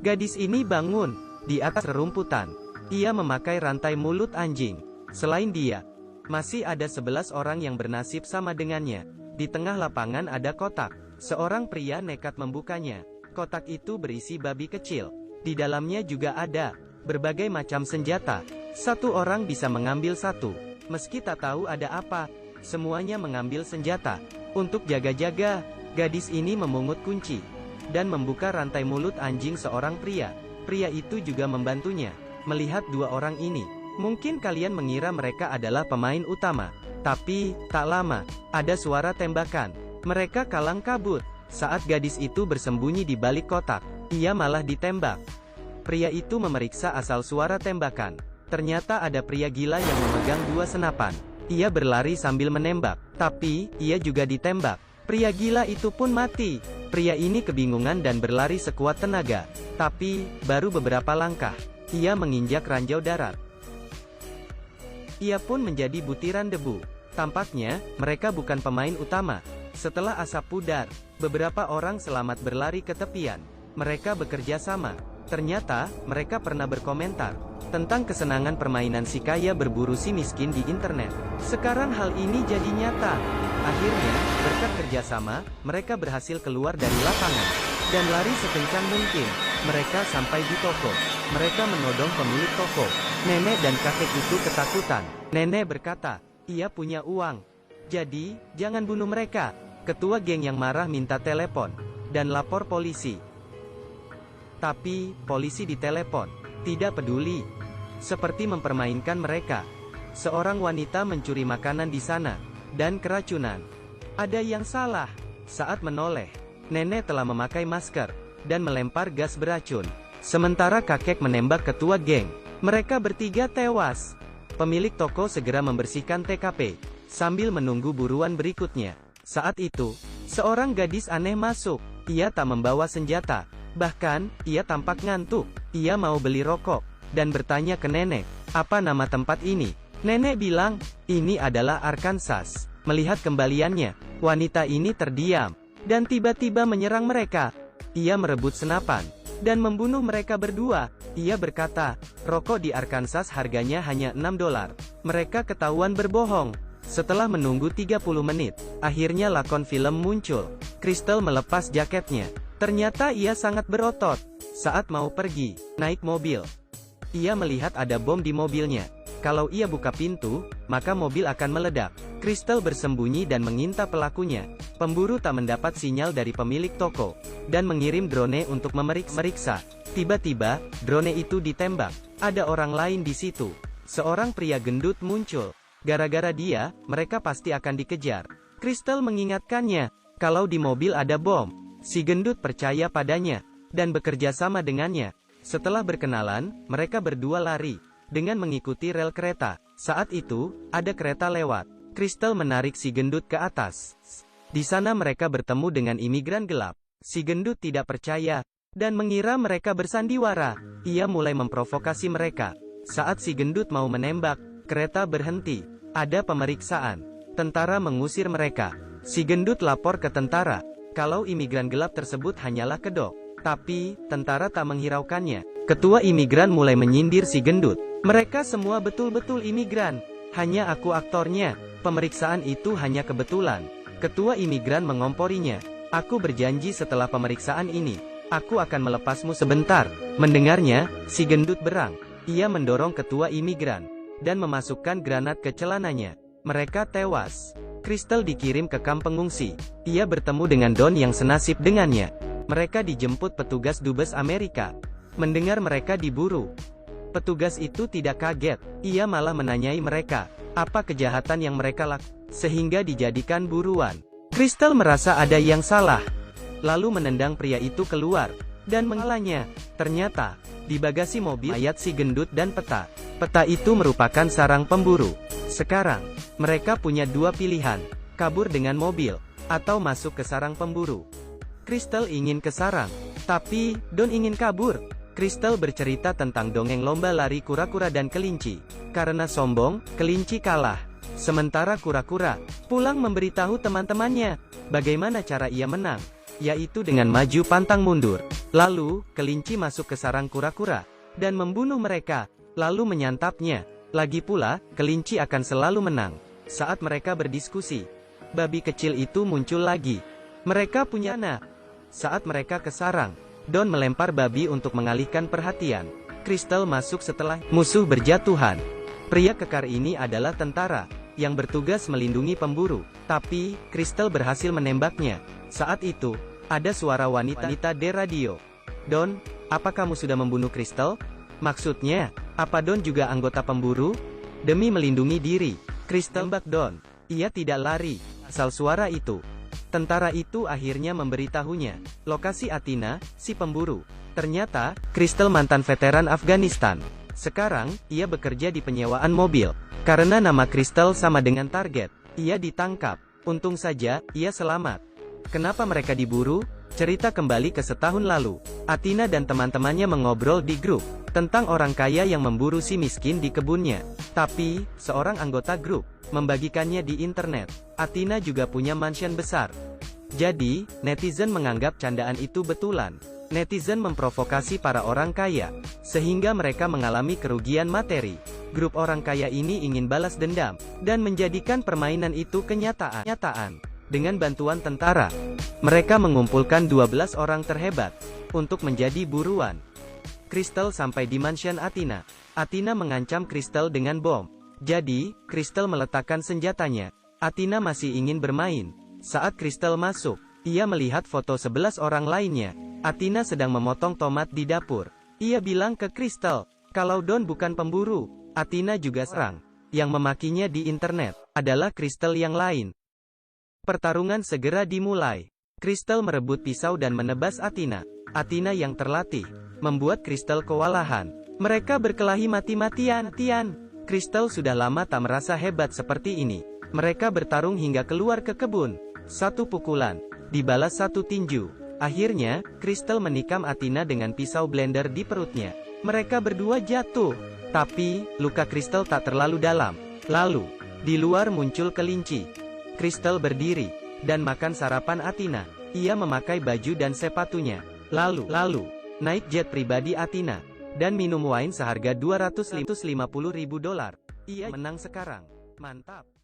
Gadis ini bangun di atas rerumputan. Ia memakai rantai mulut anjing. Selain dia, masih ada 11 orang yang bernasib sama dengannya. Di tengah lapangan ada kotak. Seorang pria nekat membukanya. Kotak itu berisi babi kecil. Di dalamnya juga ada berbagai macam senjata. Satu orang bisa mengambil satu. Meski tak tahu ada apa, semuanya mengambil senjata. Untuk jaga-jaga, gadis ini memungut kunci dan membuka rantai mulut anjing seorang pria. Pria itu juga membantunya. Melihat dua orang ini, mungkin kalian mengira mereka adalah pemain utama. Tapi, tak lama, ada suara tembakan. Mereka kalang kabut. Saat gadis itu bersembunyi di balik kotak, ia malah ditembak. Pria itu memeriksa asal suara tembakan. Ternyata ada pria gila yang memegang 2 senapan. Ia berlari sambil menembak, tapi ia juga ditembak. Pria gila itu pun mati. Pria ini kebingungan dan berlari sekuat tenaga. Tapi, baru beberapa langkah, ia menginjak ranjau darat. Ia pun menjadi butiran debu. Tampaknya, mereka bukan pemain utama. Setelah asap pudar, beberapa orang selamat berlari ke tepian. Mereka bekerja sama. Ternyata, mereka pernah berkomentar tentang kesenangan permainan si kaya berburu si miskin di internet. Sekarang hal ini jadi nyata. Akhirnya, berkat kerjasama, mereka berhasil keluar dari lapangan dan lari sekencang mungkin. Mereka sampai di toko. Mereka menodong pemilik toko. Nenek dan kakek itu ketakutan. Nenek berkata, ia punya uang. Jadi, jangan bunuh mereka. Ketua geng yang marah minta telepon dan lapor polisi. Tapi, polisi ditelepon. Tidak peduli. Seperti mempermainkan mereka. Seorang wanita mencuri makanan di sana. Dan keracunan. Ada yang salah. Saat menoleh, nenek telah memakai masker. Dan melempar gas beracun. Sementara kakek menembak ketua geng. Mereka bertiga tewas. Pemilik toko segera membersihkan TKP. Sambil menunggu buruan berikutnya. Saat itu, seorang gadis aneh masuk. Ia tak membawa senjata. Bahkan, ia tampak ngantuk. Ia mau beli rokok. Dan bertanya ke nenek, apa nama tempat ini? Nenek bilang, ini adalah Arkansas. Melihat kembaliannya, wanita ini terdiam. Dan tiba-tiba menyerang mereka. Ia merebut senapan. Dan membunuh mereka berdua. Ia berkata, rokok di Arkansas harganya hanya $6. Mereka ketahuan berbohong. Setelah menunggu 30 menit, akhirnya lakon film muncul. Crystal melepas jaketnya. Ternyata ia sangat berotot. Saat mau pergi, naik mobil, ia melihat ada bom di mobilnya. Kalau ia buka pintu, maka mobil akan meledak. Crystal bersembunyi dan mengintai pelakunya. Pemburu tak mendapat sinyal dari pemilik toko, dan mengirim drone untuk memeriksa. Tiba-tiba, drone itu ditembak. Ada orang lain di situ. Seorang pria gendut muncul. Gara-gara dia, mereka pasti akan dikejar. Crystal mengingatkannya, kalau di mobil ada bom. Si gendut percaya padanya, dan bekerja sama dengannya. Setelah berkenalan, mereka berdua lari, dengan mengikuti rel kereta. Saat itu, ada kereta lewat. Crystal menarik si gendut ke atas. Di sana mereka bertemu dengan imigran gelap. Si gendut tidak percaya, dan mengira mereka bersandiwara. Ia mulai memprovokasi mereka. Saat si gendut mau menembak, kereta berhenti. Ada pemeriksaan. Tentara mengusir mereka. Si gendut lapor ke tentara, kalau imigran gelap tersebut hanyalah kedok. Tapi, tentara tak menghiraukannya. Ketua imigran mulai menyindir si gendut. Mereka semua betul-betul imigran. Hanya aku aktornya. Pemeriksaan itu hanya kebetulan. Ketua imigran mengomporinya. Aku berjanji setelah pemeriksaan ini, aku akan melepasmu sebentar. Mendengarnya, si gendut berang. Ia mendorong ketua imigran, dan memasukkan granat ke celananya. Mereka tewas. Crystal dikirim ke kamp pengungsi. Ia bertemu dengan Don yang senasib dengannya. Mereka dijemput petugas dubes Amerika. Mendengar mereka diburu, petugas itu tidak kaget. Ia malah menanyai mereka, apa kejahatan yang mereka lakukan, sehingga dijadikan buruan. Crystal merasa ada yang salah, lalu menendang pria itu keluar, dan mengelanya. Ternyata, di bagasi mobil mayat si gendut dan peta. Peta itu merupakan sarang pemburu. Sekarang, mereka punya dua pilihan, kabur dengan mobil, atau masuk ke sarang pemburu. Crystal ingin ke sarang, tapi Don ingin kabur. Crystal bercerita tentang dongeng lomba lari kura-kura dan kelinci. Karena sombong, kelinci kalah. Sementara kura-kura pulang memberitahu teman-temannya bagaimana cara ia menang. yaitu dengan maju pantang mundur. Lalu, kelinci masuk ke sarang kura-kura, dan membunuh mereka, lalu menyantapnya. Lagi pula, kelinci akan selalu menang. Saat mereka berdiskusi, babi kecil itu muncul lagi. Mereka punya anak. Saat mereka ke sarang, Don melempar babi untuk mengalihkan perhatian. Crystal masuk setelah musuh berjatuhan. Pria kekar ini adalah tentara, yang bertugas melindungi pemburu. Tapi, Crystal berhasil menembaknya. Saat itu, ada suara wanita di radio. Don, apa kamu sudah membunuh Crystal? Maksudnya, apa Don juga anggota pemburu? Demi melindungi diri, Crystal tembak Don. Ia tidak lari, asal suara itu. Tentara itu akhirnya memberitahunya, lokasi Athena, si pemburu. Ternyata, Crystal mantan veteran Afghanistan. Sekarang, ia bekerja di penyewaan mobil. Karena nama Crystal sama dengan target, ia ditangkap. Untung saja, ia selamat. Kenapa mereka diburu? Cerita kembali ke setahun lalu. Athena dan teman-temannya mengobrol di grup tentang orang kaya yang memburu si miskin di kebunnya. Tapi, seorang anggota grup membagikannya di internet. Athena juga punya mansion besar. Jadi, netizen menganggap candaan itu betulan. Netizen memprovokasi para orang kaya, sehingga mereka mengalami kerugian materi. Grup orang kaya ini ingin balas dendam, dan menjadikan permainan itu kenyataan. Dengan bantuan tentara, mereka mengumpulkan 12 orang terhebat, untuk menjadi buruan. Crystal sampai di mansion Athena. Athena mengancam Crystal dengan bom. Jadi, Crystal meletakkan senjatanya. Athena masih ingin bermain. Saat Crystal masuk, ia melihat foto 11 orang lainnya. Athena sedang memotong tomat di dapur. Ia bilang ke Crystal, kalau Don bukan pemburu. Athena juga serang. Yang memakinya di internet, adalah Crystal yang lain. Pertarungan segera dimulai. Crystal merebut pisau dan menebas Athena. Athena yang terlatih, membuat Crystal kewalahan. Mereka berkelahi mati-matian. Crystal sudah lama tak merasa hebat seperti ini. Mereka bertarung hingga keluar ke kebun. Satu pukulan, dibalas satu tinju. Akhirnya, Crystal menikam Athena dengan pisau blender di perutnya. Mereka berdua jatuh. Tapi, luka Crystal tak terlalu dalam. Lalu, di luar muncul kelinci. Crystal berdiri, dan makan sarapan Athena. Ia memakai baju dan sepatunya. Lalu, naik jet pribadi Athena, dan minum wine seharga $250.000. Ia menang sekarang. Mantap.